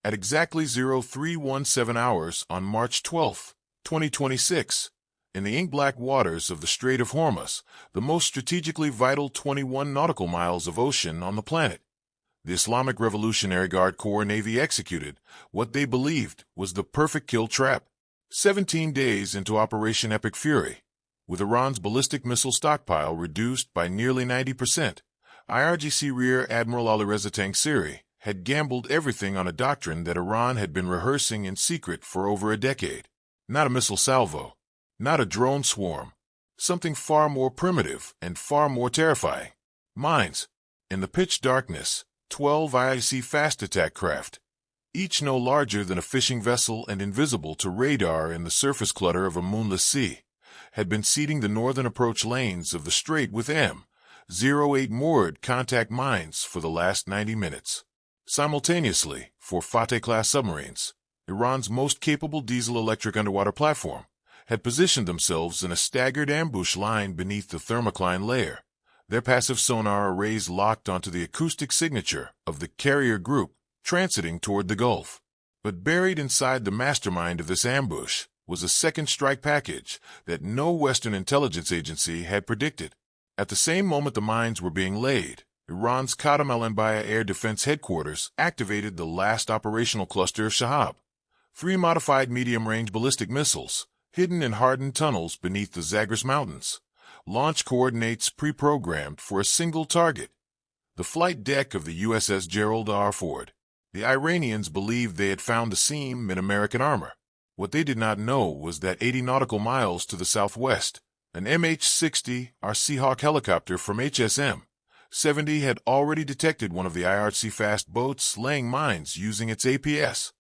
At exactly 0317 hours on March 12, 2026, in the ink-black waters of the Strait of Hormuz, the most strategically vital 21 nautical miles of ocean on the planet, the Islamic Revolutionary Guard Corps Navy executed what they believed was the perfect kill trap. 17 days into Operation Epic Fury, with Iran's ballistic missile stockpile reduced by nearly 90%, IRGC Rear Admiral Alireza Tangsiri had gambled everything on a doctrine that Iran had been rehearsing in secret for over a decade. Not a missile salvo, not a drone swarm, something far more primitive and far more terrifying. Mines. In the pitch darkness, 12 IIC fast attack craft, each no larger than a fishing vessel and invisible to radar in the surface clutter of a moonless sea, had been seeding the northern approach lanes of the strait with M08 moored contact mines for the last 90 minutes. Simultaneously, for Fateh-class submarines, Iran's most capable diesel-electric underwater platform, had positioned themselves in a staggered ambush line beneath the thermocline layer, their passive sonar arrays locked onto the acoustic signature of the carrier group transiting toward the Gulf. But buried inside the mastermind of this ambush was a second strike package that no Western intelligence agency had predicted. At the same moment the mines were being laid, Iran's Qadam al-Anbiya Air Defense Headquarters activated the last operational cluster of Shahab, 3 modified medium-range ballistic missiles, hidden in hardened tunnels beneath the Zagros Mountains. Launch coordinates pre-programmed for a single target. The flight deck of the USS Gerald are forward. The Iranians believed they had found the seam in American armor. What they did not know was that 80 nautical miles to the southwest, an MH-60 Seahawk helicopter from HSM-70 had already detected one of the IRC fast boats laying mines using its APS-153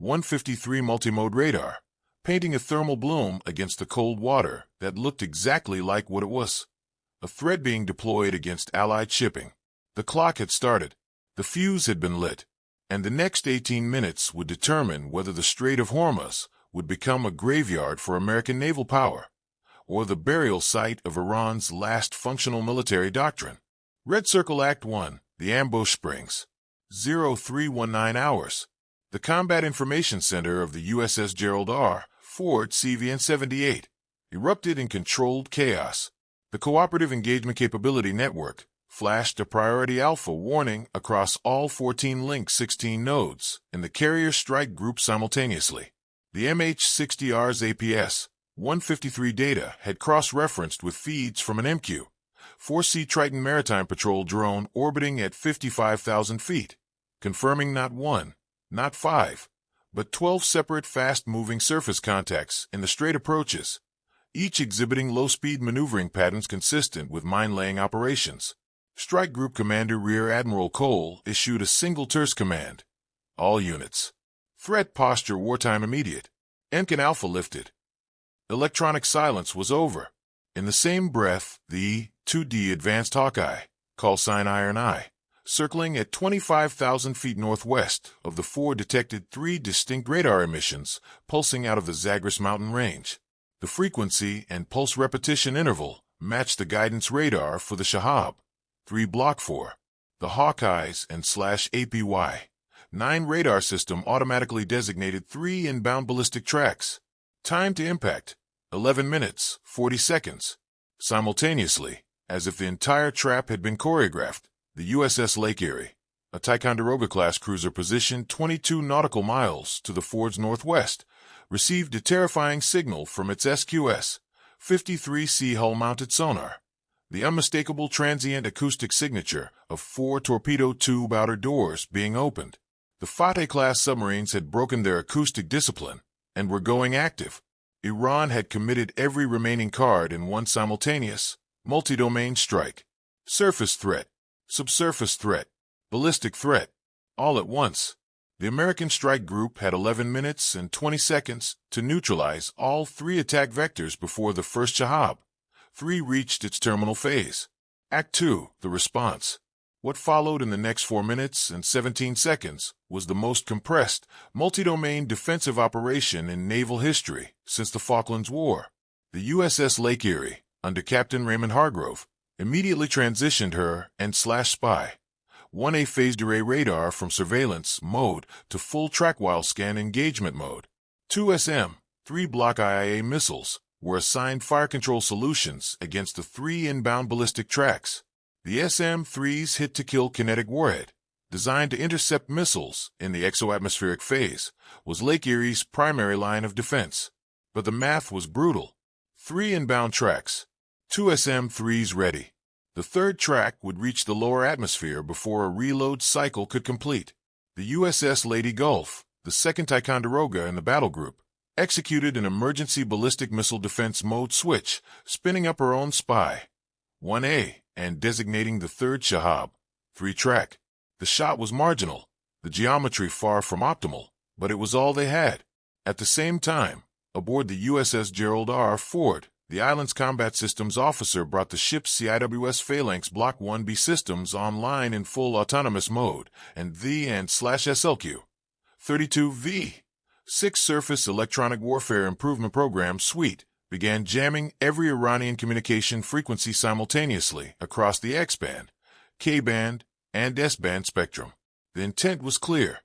multimode radar, painting a thermal bloom against the cold water that looked exactly like what it was. A threat being deployed against Allied shipping. The clock had started, the fuse had been lit, and the next 18 minutes would determine whether the Strait of Hormuz would become a graveyard for American naval power, or the burial site of Iran's last functional military doctrine. Red Circle Act 1, the Ambush Springs. 0319 hours. The Combat Information Center of the USS Gerald Ford CVN-78 erupted in controlled chaos. The Cooperative Engagement Capability Network flashed a Priority Alpha warning across all 14 Link 16 nodes in the carrier strike group simultaneously. The MH-60R's APS-153 data had cross-referenced with feeds from an MQ-4C Triton Maritime Patrol drone orbiting at 55,000 feet, confirming not 1, not 5, but 12 separate fast-moving surface contacts in the strait approaches, each exhibiting low-speed maneuvering patterns consistent with mine-laying operations. Strike Group Commander Rear Admiral Cole issued a single terse command. All units. Threat posture wartime immediate. Enkin Alpha lifted. Electronic silence was over. In the same breath, the E-2D Advanced Hawkeye, callsign Iron Eye, circling at 25,000 feet northwest of the Ford detected 3 distinct radar emissions pulsing out of the Zagros mountain range. The frequency and pulse repetition interval matched the guidance radar for the Shahab 3 Block 4. The Hawkeyes and /APY-9 radar system automatically designated 3 inbound ballistic tracks. Time to impact, 11 minutes, 40 seconds. Simultaneously, as if the entire trap had been choreographed, the USS Lake Erie, a Ticonderoga-class cruiser positioned 22 nautical miles to the Ford's northwest, received a terrifying signal from its SQS-53C hull-mounted sonar, the unmistakable transient acoustic signature of 4 torpedo tube outer doors being opened. The Fateh-class submarines had broken their acoustic discipline and were going active. Iran had committed every remaining card in one simultaneous, multi-domain strike. Surface threat, subsurface threat, ballistic threat, all at once. The American strike group had 11 minutes and 20 seconds to neutralize all 3 attack vectors before the first Shahab 3 reached its terminal phase. Act 2, the response. What followed in the next 4 minutes and 17 seconds was the most compressed, multi-domain defensive operation in naval history since the Falklands War. The USS Lake Erie, under Captain Raymond Hargrove, immediately transitioned her and/spy 1A phased array radar from surveillance mode to full track-while scan engagement mode. 2 SM-3 Block IA missiles were assigned fire control solutions against the 3 inbound ballistic tracks. The SM-3's hit-to-kill kinetic warhead, designed to intercept missiles in the exoatmospheric phase, was Lake Erie's primary line of defense. But the math was brutal. 3 inbound tracks, 2 SM-3s ready. The third track would reach the lower atmosphere before a reload cycle could complete. The USS Lady Gulf, the second Ticonderoga in the battle group, executed an emergency ballistic missile defense mode switch, spinning up her own spy, 1A, and designating the third Shahab, 3-track. The shot was marginal, the geometry far from optimal, but it was all they had. At the same time, aboard the USS Gerald R. Ford, the island's combat systems officer brought the ship's CIWS Phalanx Block 1B systems online in full autonomous mode, and the /SLQ 32V 6 Surface Electronic Warfare Improvement Program Suite began jamming every Iranian communication frequency simultaneously across the X-band, K-band, and S-band spectrum. The intent was clear: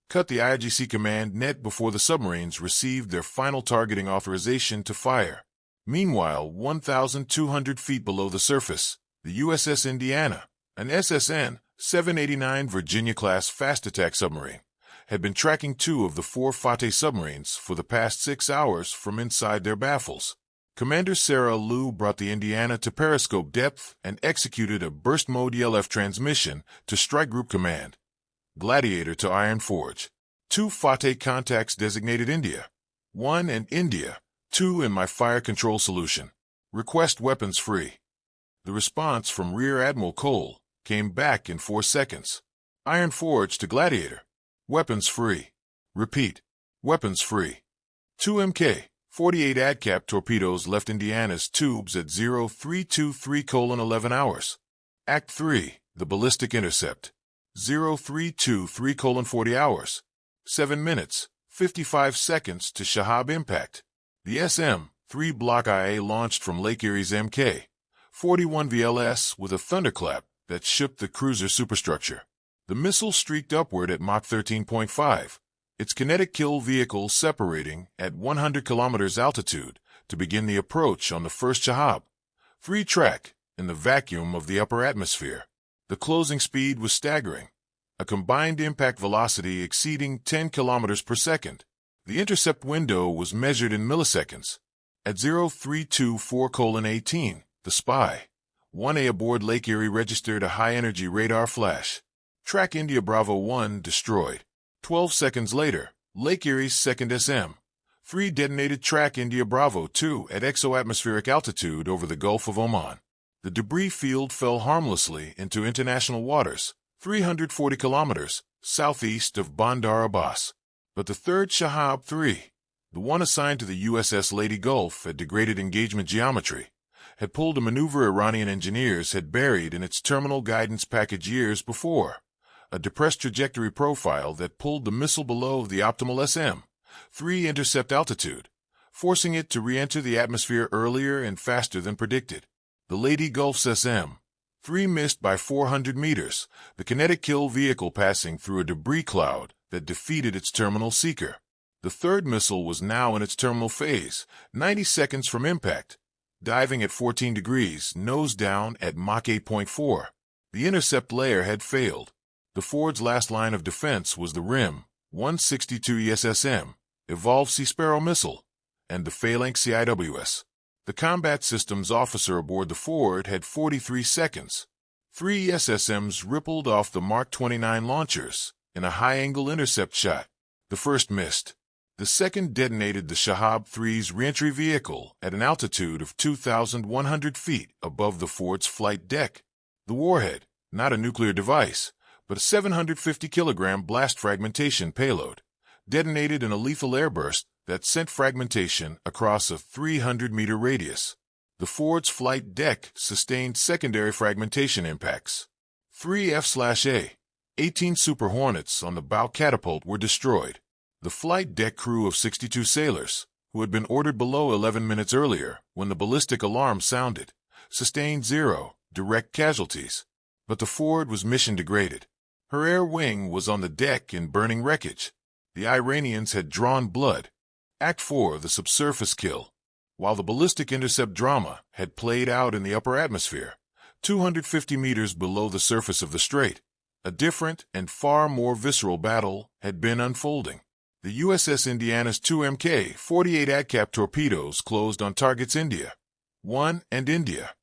cut the IGC command net before the submarines received their final targeting authorization to fire. Meanwhile, 1,200 feet below the surface, the USS Indiana, an SSN 789 Virginia-class fast-attack submarine, had been tracking 2 of the 4 Fateh submarines for the past 6 hours from inside their baffles. Commander Sarah Liu brought the Indiana to periscope depth and executed a burst mode ELF transmission to Strike Group Command, Gladiator to Iron Forge. 2 Fateh contacts designated India. 1 and India. 2 in my fire control solution. Request weapons free. The response from Rear Admiral Cole came back in 4 seconds. Iron Forge to Gladiator. Weapons free. Repeat. Weapons free. 2 Mk-48 ADCAP torpedoes left Indiana's tubes at 0323:11 hours. Act 3, the ballistic intercept. 0323:40 hours. 7 minutes, 55 seconds to Shahab impact. The SM-3 Block IA launched from Lake Erie's Mk-41 VLS with a thunderclap that shook the cruiser superstructure. The missile streaked upward at Mach 13.5, its kinetic kill vehicle separating at 100 kilometers altitude to begin the approach on the first Shahab, 3-track, in the vacuum of the upper atmosphere. The closing speed was staggering, a combined impact velocity exceeding 10 kilometers per second. The intercept window was measured in milliseconds. At 0324:18, the spy, 1A aboard Lake Erie, registered a high-energy radar flash. Track India Bravo 1 destroyed. 12 seconds later, Lake Erie's second SM-3 detonated Track India Bravo 2 at exoatmospheric altitude over the Gulf of Oman. The debris field fell harmlessly into international waters, 340 kilometers southeast of Bandar Abbas. But the third Shahab 3, the one assigned to the USS Lady Gulf at degraded engagement geometry, had pulled a maneuver Iranian engineers had buried in its terminal guidance package years before, a depressed trajectory profile that pulled the missile below the optimal SM-3 intercept altitude, forcing it to re-enter the atmosphere earlier and faster than predicted. The Lady Gulf's SM-3 missed by 400 meters, the kinetic kill vehicle passing through a debris cloud that defeated its terminal seeker. The third missile was now in its terminal phase, 90 seconds from impact, diving at 14 degrees, nose down at Mach 8.4. The intercept layer had failed. The Ford's last line of defense was the RIM 162 ESSM, Evolved Sea Sparrow missile, and the Phalanx CIWS. The combat systems officer aboard the Ford had 43 seconds. 3 SSMs rippled off the Mark 29 launchers in a high-angle intercept shot. The first missed. The second detonated the Shahab 3's reentry vehicle at an altitude of 2,100 feet above the Ford's flight deck. The warhead, not a nuclear device, but a 750-kilogram blast fragmentation payload, detonated in a lethal airburst that sent fragmentation across a 300-meter radius. The Ford's flight deck sustained secondary fragmentation impacts. 3 F/A, 18 Super Hornets on the bow catapult were destroyed. The flight deck crew of 62 sailors, who had been ordered below 11 minutes earlier when the ballistic alarm sounded, sustained 0 direct casualties. but the Ford was mission degraded. Her air wing was on the deck in burning wreckage. The Iranians had drawn blood. Act 4, the subsurface kill. While the ballistic intercept drama had played out in the upper atmosphere, 250 meters below the surface of the strait, a different and far more visceral battle had been unfolding. The USS Indiana's two Mk-48 ADCAP torpedoes closed on targets India 1 and India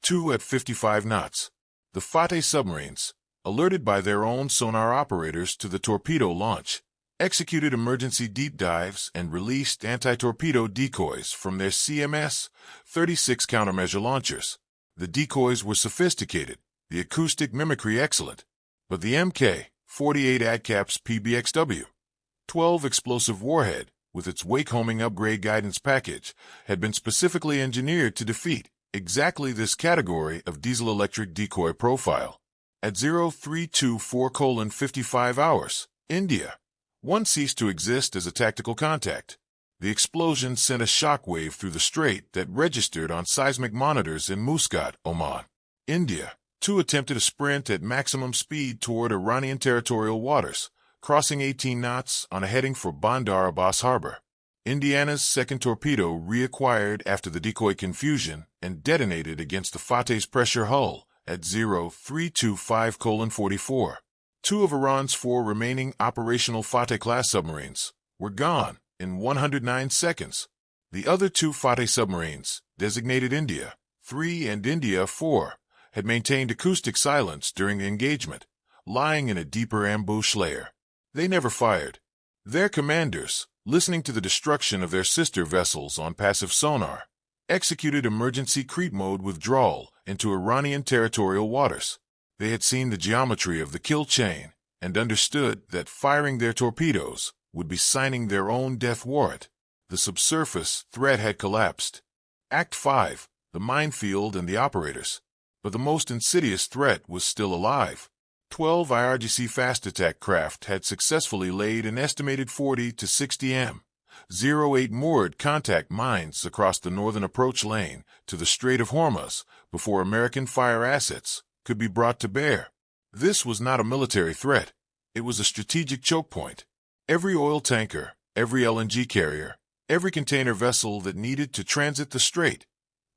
2 at 55 knots. The Fateh submarines, alerted by their own sonar operators to the torpedo launch, executed emergency deep dives and released anti-torpedo decoys from their CMS-36 countermeasure launchers. The decoys were sophisticated, the acoustic mimicry excellent, but the Mk-48 ADCAP's PBXW-12 explosive warhead, with its wake-homing upgrade guidance package, had been specifically engineered to defeat exactly this category of diesel-electric decoy profile. At 0324:55 hours, India 1 ceased to exist as a tactical contact. The explosion sent a shockwave through the strait that registered on seismic monitors in Muscat, Oman. India 2 attempted a sprint at maximum speed toward Iranian territorial waters, crossing 18 knots on a heading for Bandar Abbas Harbor. Indiana's second torpedo reacquired after the decoy confusion and detonated against the Fateh's pressure hull at 0325:44. 2 of Iran's 4 remaining operational Fateh-class submarines were gone in 109 seconds. The other 2 Fateh submarines, designated India 3 and India 4, had maintained acoustic silence during the engagement, lying in a deeper ambush layer. They never fired. Their commanders, listening to the destruction of their sister vessels on passive sonar, executed emergency creep mode withdrawal into Iranian territorial waters. They had seen the geometry of the kill chain and understood that firing their torpedoes would be signing their own death warrant. The subsurface threat had collapsed. Act 5, the minefield and the operators. But the most insidious threat was still alive. 12 IRGC fast attack craft had successfully laid an estimated 40 to 60 M08 moored contact mines across the northern approach lane to the Strait of Hormuz before American fire assets could be brought to bear. This was not a military threat. It was a strategic choke point. Every oil tanker, every LNG carrier, every container vessel that needed to transit the strait,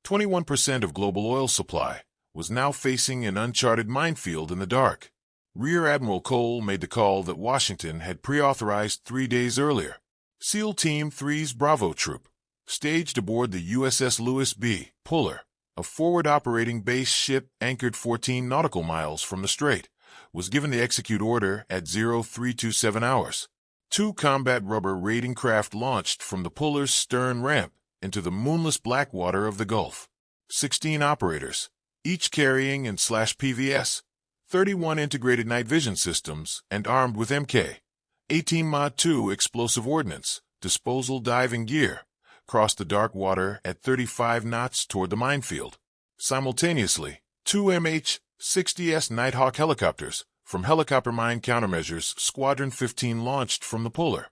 21% of global oil supply, was now facing an uncharted minefield in the dark. Rear Admiral Cole made the call that Washington had pre-authorized 3 days earlier. SEAL Team 3's Bravo Troop, staged aboard the USS Lewis B. Puller, a forward-operating base ship anchored 14 nautical miles from the strait, was given the execute order at 0327 hours. 2 combat rubber raiding craft launched from the Puller's stern ramp into the moonless black water of the Gulf. 16 operators, each carrying in /PVS, 31 integrated night vision systems and armed with Mk-18 Mod 2 explosive ordnance, disposal diving gear, crossed the dark water at 35 knots toward the minefield. Simultaneously, 2 MH-60S Nighthawk helicopters from Helicopter Mine Countermeasures Squadron 15 launched from the Puller,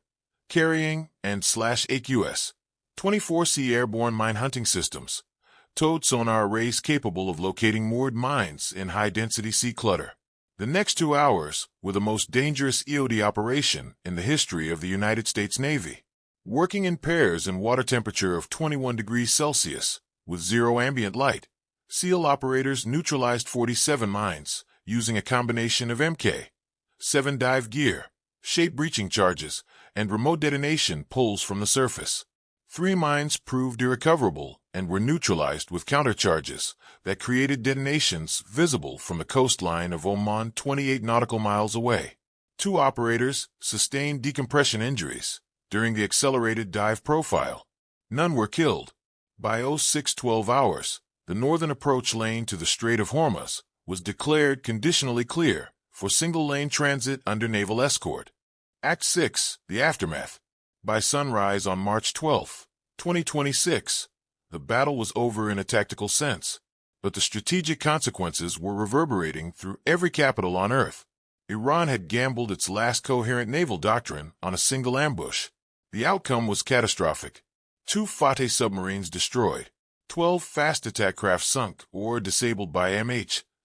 carrying and /AQS 24C airborne mine hunting systems, towed sonar arrays capable of locating moored mines in high-density sea clutter. The next 2 hours were the most dangerous EOD operation in the history of the United States Navy. Working in pairs in water temperature of 21 degrees Celsius, with zero ambient light, SEAL operators neutralized 47 mines using a combination of Mk-7 dive gear, shape breaching charges, and remote detonation pulls from the surface. 3 mines proved irrecoverable and were neutralized with countercharges that created detonations visible from the coastline of Oman 28 nautical miles away. 2 operators sustained decompression injuries during the accelerated dive profile. None were killed. By 0612 hours, the northern approach lane to the Strait of Hormuz was declared conditionally clear for single-lane transit under naval escort. Act 6, the aftermath. By sunrise on March 12, 2026, the battle was over in a tactical sense, but the strategic consequences were reverberating through every capital on Earth. Iran had gambled its last coherent naval doctrine on a single ambush. The outcome was catastrophic. 2 Fateh submarines destroyed, 12 fast attack craft sunk or disabled by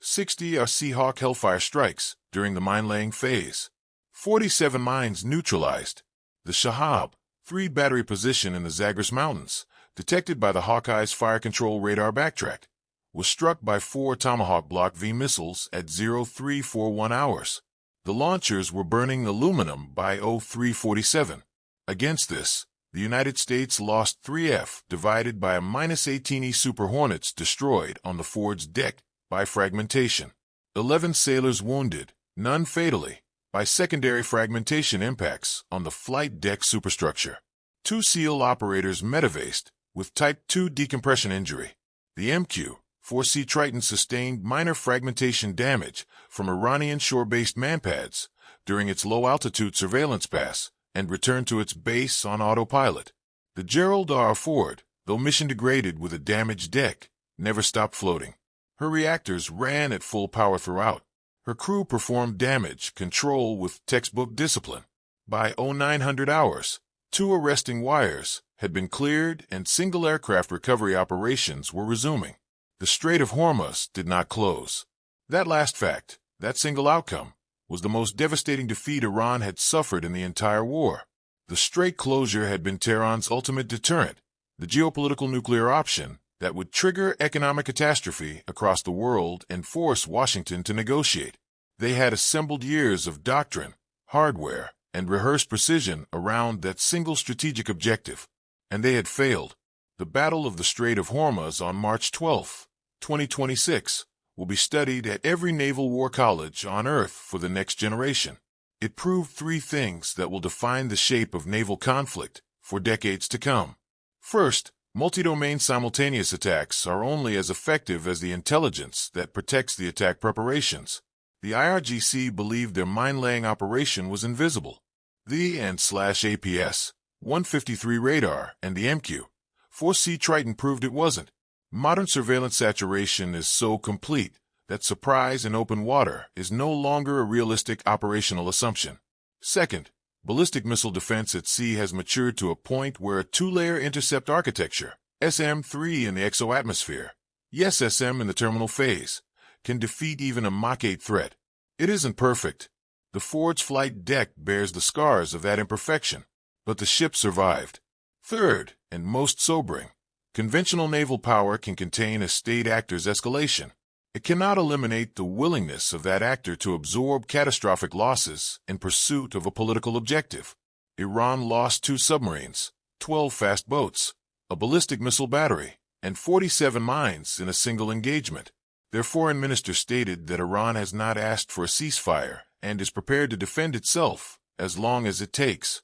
60 are Seahawk Hellfire strikes during the mine-laying phase. 47 mines neutralized. The Shahab, 3 battery position in the Zagros Mountains, detected by the Hawkeye's fire control radar backtrack, was struck by 4 Tomahawk Block V missiles at 0341 hours. The launchers were burning aluminum by 0347. Against this, the United States lost 3F divided by a -18E Super Hornets destroyed on the forward's deck by fragmentation. 11 sailors wounded, none fatally, by secondary fragmentation impacts on the flight deck superstructure. 2 SEAL operators metavased with Type 2 decompression injury. The MQ-4C Triton sustained minor fragmentation damage from Iranian shore-based manpads during its low-altitude surveillance pass and returned to its base on autopilot. The Gerald R. Ford, though mission-degraded with a damaged deck, never stopped floating. Her reactors ran at full power throughout. Her crew performed damage control with textbook discipline. By 0900 hours, 2 arresting wires had been cleared and single aircraft recovery operations were resuming. The Strait of Hormuz did not close. That last fact, that single outcome, was the most devastating defeat Iran had suffered in the entire war. The strait closure had been Tehran's ultimate deterrent, the geopolitical nuclear option that would trigger economic catastrophe across the world and force Washington to negotiate. They had assembled years of doctrine, hardware, and rehearsed precision around that single strategic objective, and they had failed. The Battle of the Strait of Hormuz on March 12, 2026, will be studied at every naval war college on Earth for the next generation. It proved 3 things that will define the shape of naval conflict for decades to come. First, multi-domain simultaneous attacks are only as effective as the intelligence that protects the attack preparations. The IRGC believed their mine-laying operation was invisible. The APS-153 radar and the MQ-4C Triton proved it wasn't. Modern surveillance saturation is so complete that surprise in open water is no longer a realistic operational assumption. Second, ballistic missile defense at sea has matured to a point where a 2-layer intercept architecture, SM-3 in the exoatmosphere, yes SM in the terminal phase, can defeat even a Mach 8 threat. It isn't perfect. The Ford's flight deck bears the scars of that imperfection, but the ship survived. Third, and most sobering, conventional naval power can contain a state actor's escalation. It cannot eliminate the willingness of that actor to absorb catastrophic losses in pursuit of a political objective. Iran lost 2 submarines, 12 fast boats, a ballistic missile battery, and 47 mines in a single engagement. Their foreign minister stated that Iran has not asked for a ceasefire and is prepared to defend itself as long as it takes.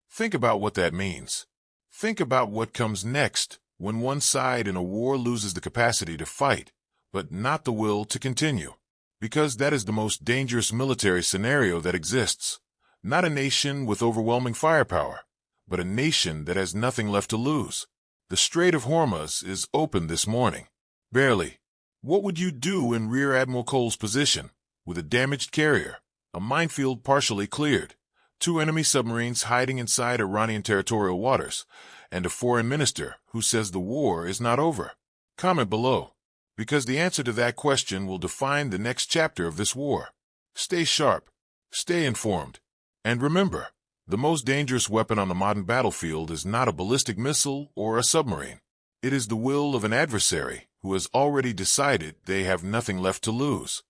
Think about what that means. Think about what comes next when one side in a war loses the capacity to fight, but not the will to continue. Because that is the most dangerous military scenario that exists. Not a nation with overwhelming firepower, but a nation that has nothing left to lose. The Strait of Hormuz is open this morning. Barely. What would you do in Rear Admiral Cole's position, with a damaged carrier, a minefield partially cleared, 2 enemy submarines hiding inside Iranian territorial waters, and a foreign minister who says the war is not over? Comment below, because the answer to that question will define the next chapter of this war. Stay sharp, stay informed, and remember, the most dangerous weapon on the modern battlefield is not a ballistic missile or a submarine. It is the will of an adversary who has already decided they have nothing left to lose.